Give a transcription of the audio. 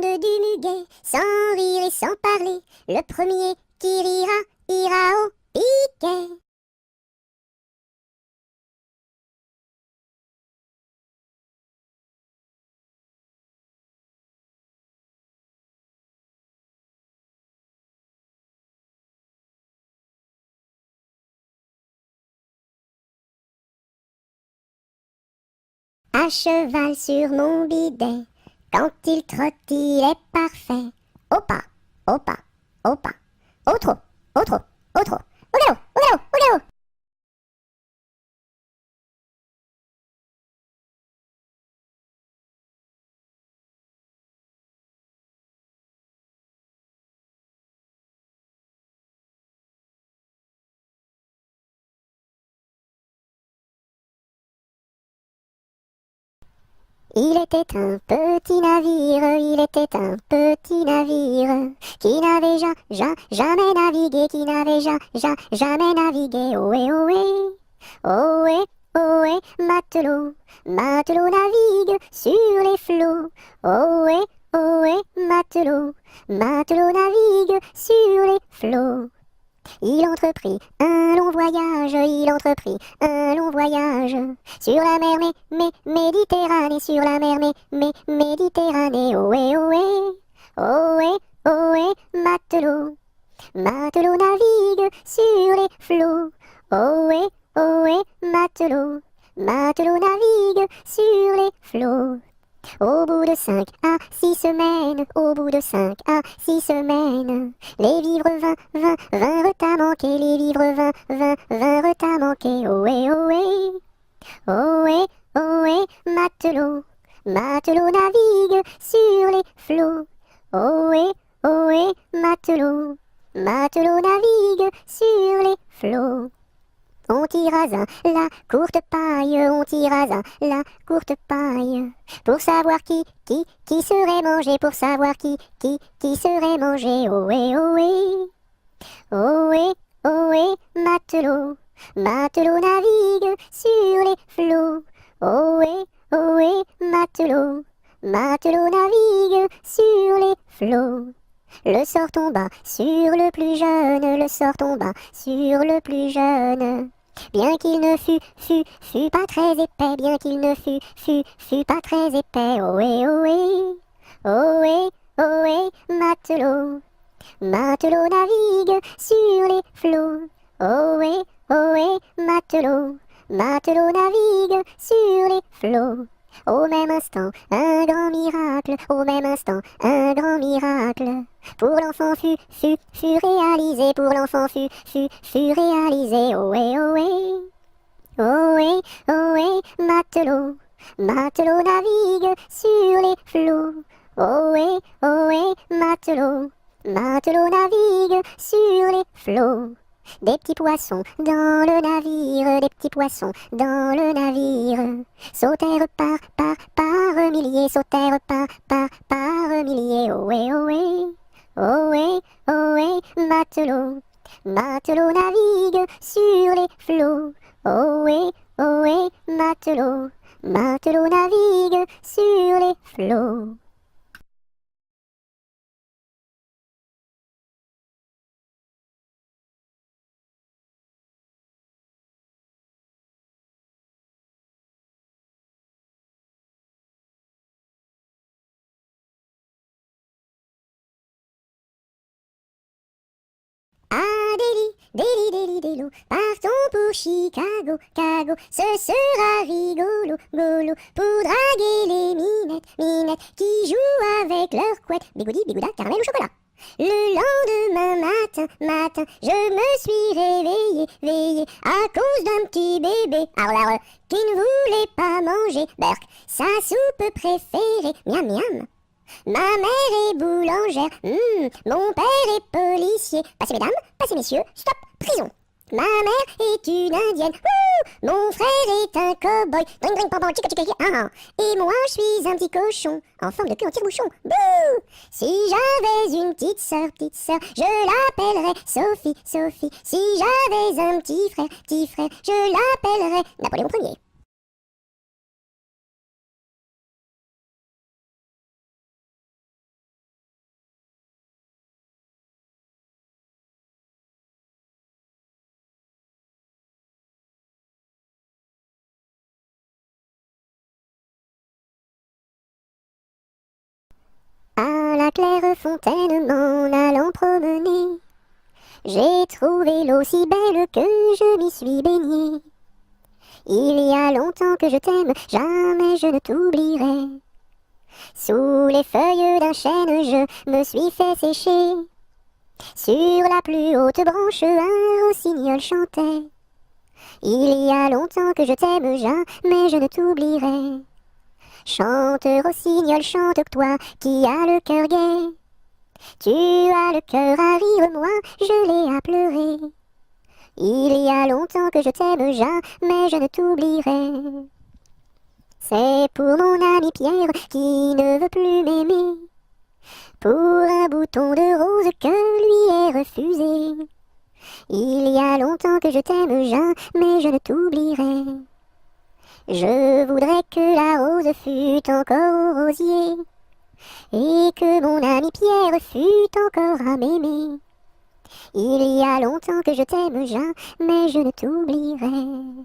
monde du muguet, sans rire et sans parler, le premier qui rira, ira au piquet. À cheval sur mon bidet, quand il trotte, il est parfait. Au pas, au pas, au pas, au trot, au trot, au trot, au galop, au galop, au galop. Il était un petit navire, il était un petit navire, qui n'avait jamais navigué, qui n'avait jamais navigué. Ohé, ohé, ohé, ohé, matelot, matelot navigue sur les flots. Ohé, ohé, matelot, matelot navigue sur les flots. Il entreprit un long voyage, il entreprit un long voyage sur la mer Méditerranée, sur la mer Méditerranée. Ohé, ohé, ohé, ohé, matelot, matelot navigue sur les flots. Ohé, ohé, matelot, matelot navigue sur les flots. Au bout de 5 à 6 semaines, au bout de 5 à 6 semaines, les vivres vinrent à manquer, les vivres vinrent à manquer. Ohé, ohé, ohé, ohé, matelot, matelot navigue sur les flots. Ohé, ohé, matelot, matelot navigue sur les flots. On tira la courte paille, on tira la courte paille, pour savoir qui serait mangé, pour savoir qui serait mangé. Ohé, ohé, ohé, ohé, matelot, matelot navigue sur les flots. Ohé, ohé, matelot, matelot navigue sur les flots. Le sort tomba sur le plus jeune, le sort tomba sur le plus jeune. Bien qu'il ne fût pas très épais, bien qu'il ne fût pas très épais. Ohé, ohé, ohé, ohé, matelot, matelot navigue sur les flots. Ohé, ohé, matelot, matelot navigue sur les flots. Au même instant, un grand miracle, au même instant, un grand miracle. Pour l'enfant fut réalisé, pour l'enfant fut réalisé. Ohé, ohé, ohé, ohé, matelot, matelot navigue sur les flots. Ohé, ohé, matelot, matelot navigue sur les flots. Des petits poissons dans le navire, des petits poissons dans le navire, sautèrent par milliers, sautèrent par milliers. Ohé, ohé, ohé, ohé, matelot, matelot navigue sur les flots. Ohé, ohé, matelot, matelot navigue sur les flots. Adélie, Délie, Délie, Délo, partons pour Chicago, Cago, ce sera rigolo, golo, pour draguer les minettes, qui jouent avec leurs couettes, bigoudi, bigouda, caramel ou chocolat. Le lendemain matin, je me suis veillé, à cause d'un petit bébé, qui ne voulait pas manger, berk, sa soupe préférée, miam miam. Ma mère est boulangère, mon père est policier. Passez mesdames, passez messieurs, stop, prison. Ma mère est une indienne, mon frère est un cow-boy, dring dring pam chica chica et moi je suis un petit cochon, en forme de queue en tire-bouchon, bouh. Si j'avais une petite sœur, je l'appellerais Sophie, Sophie. Si j'avais un petit frère, je l'appellerais Napoléon Ier. la claire fontaine m'en allant promener. J'ai trouvé l'eau si belle que je m'y suis baignée. Il y a longtemps que je t'aime, jamais je ne t'oublierai. Sous les feuilles d'un chêne, je me suis fait sécher. Sur la plus haute branche, un rossignol chantait. Il y a longtemps que je t'aime, jamais je ne t'oublierai. Chante, rossignol, chante, toi qui as le cœur gai. Tu as le cœur à rire, moi je l'ai à pleurer. Il y a longtemps que je t'aime, jamais je ne t'oublierai. C'est pour mon ami Pierre qui ne veut plus m'aimer, pour un bouton de rose que lui est refusé. Il y a longtemps que je t'aime, jamais je ne t'oublierai. Je voudrais que la rose fût encore au rosier, et que mon ami Pierre fût encore à m'aimer. Il y a longtemps que je t'aime, jamais je ne t'oublierai.